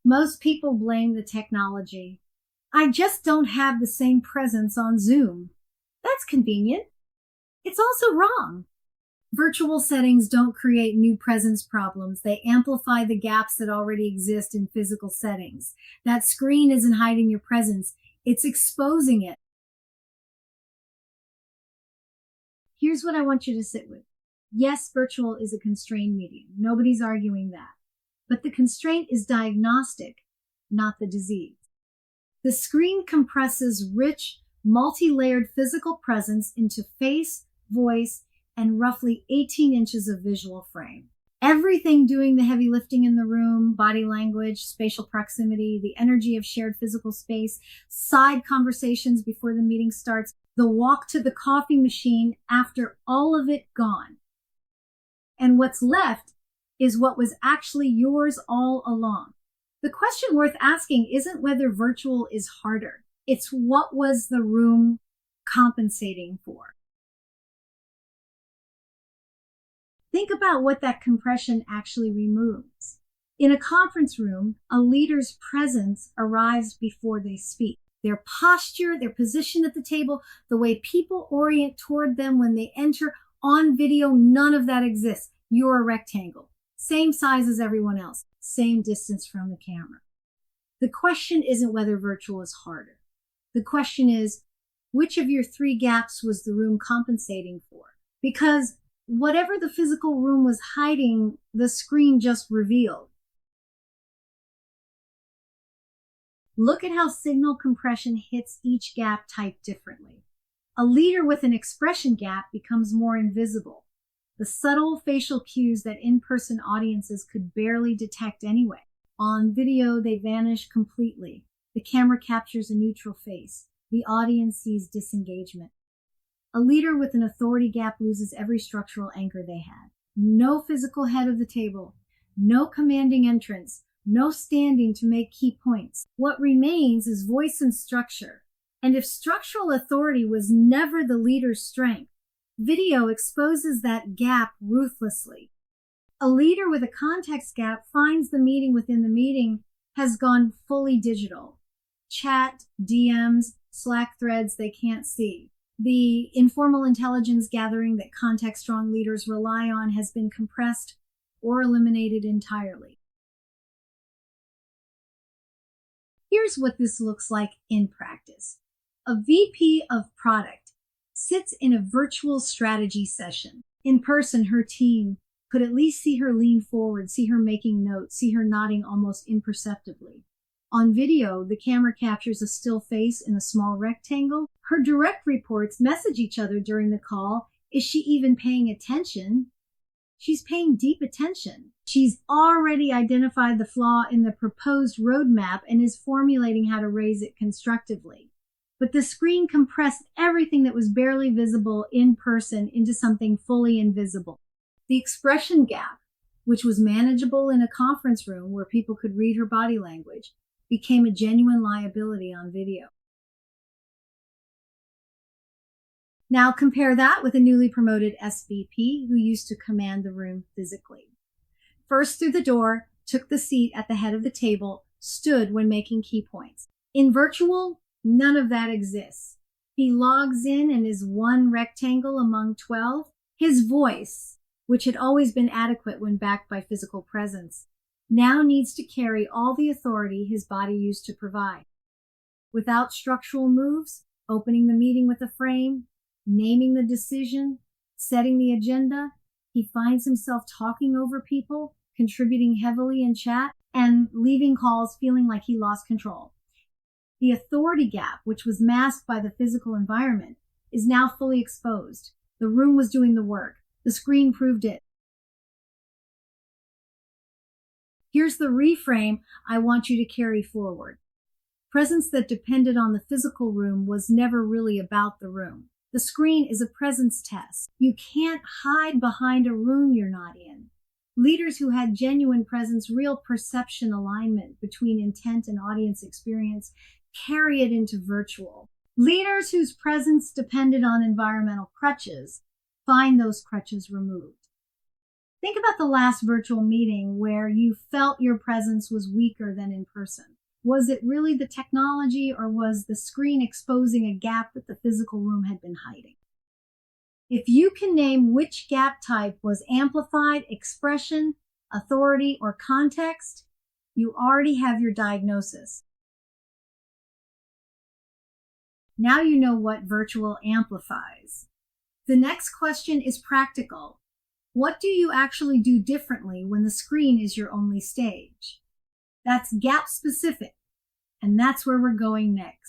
Most people blame the technology. I just don't have the same presence on Zoom. That's convenient. It's also wrong. Virtual settings don't create new presence problems. They amplify the gaps that already exist in physical settings. That screen isn't hiding your presence. It's exposing it. Here's what I want you to sit with. Yes, virtual is a constrained medium. Nobody's arguing that. But the constraint is diagnostic, not the disease. The screen compresses rich, multi-layered physical presence into face, voice, and roughly 18 inches of visual frame. Everything doing the heavy lifting in the room, body language, spatial proximity, the energy of shared physical space, side conversations before the meeting starts, the walk to the coffee machine after all of it gone. And what's left is what was actually yours all along. The question worth asking isn't whether virtual is harder. It's what was the room compensating for? Think about what that compression actually removes. In a conference room, a leader's presence arrives before they speak. Their posture, their position at the table, the way people orient toward them when they enter. On video, none of that exists. You're a rectangle. Same size as everyone else. Same distance from the camera. The question isn't whether virtual is harder. The question is, which of your three gaps was the room compensating for? Because whatever the physical room was hiding, the screen just revealed. Look at how signal compression hits each gap type differently. A leader with an expression gap becomes more invisible. The subtle facial cues that in-person audiences could barely detect anyway. On video, they vanish completely. The camera captures a neutral face. The audience sees disengagement. A leader with an authority gap loses every structural anchor they had. No physical head of the table, no commanding entrance, no standing to make key points. What remains is voice and structure. And if structural authority was never the leader's strength, video exposes that gap ruthlessly. A leader with a context gap finds the meeting within the meeting has gone fully digital. Chat, DMs, Slack threads they can't see. The informal intelligence gathering that context-strong leaders rely on has been compressed or eliminated entirely. Here's what this looks like in practice. A VP of product sits in a virtual strategy session. In person, her team could at least see her lean forward, see her making notes, see her nodding almost imperceptibly. On video, the camera captures a still face in a small rectangle. Her direct reports message each other during the call. Is she even paying attention? She's paying deep attention. She's already identified the flaw in the proposed roadmap and is formulating how to raise it constructively. But the screen compressed everything that was barely visible in person into something fully invisible. The expression gap, which was manageable in a conference room where people could read her body language, became a genuine liability on video. Now compare that with a newly promoted SVP who used to command the room physically. First through the door, took the seat at the head of the table, stood when making key points. In virtual, none of that exists. He logs in and is one rectangle among 12. His voice, which had always been adequate when backed by physical presence, now needs to carry all the authority his body used to provide. Without structural moves, opening the meeting with a frame, naming the decision, setting the agenda, he finds himself talking over people, contributing heavily in chat, and leaving calls feeling like he lost control. The authority gap, which was masked by the physical environment, is now fully exposed. The room was doing the work. The screen proved it. Here's the reframe I want you to carry forward. Presence that depended on the physical room was never really about the room. The screen is a presence test. You can't hide behind a room you're not in. Leaders who had genuine presence, real perception alignment between intent and audience experience, carry it into virtual. Leaders whose presence depended on environmental crutches find those crutches removed. Think about the last virtual meeting where you felt your presence was weaker than in person. Was it really the technology, or was the screen exposing a gap that the physical room had been hiding? If you can name which gap type was amplified, expression, authority, or context, you already have your diagnosis. Now you know what virtual amplifies. The next question is practical. What do you actually do differently when the screen is your only stage? That's gap specific, and that's where we're going next.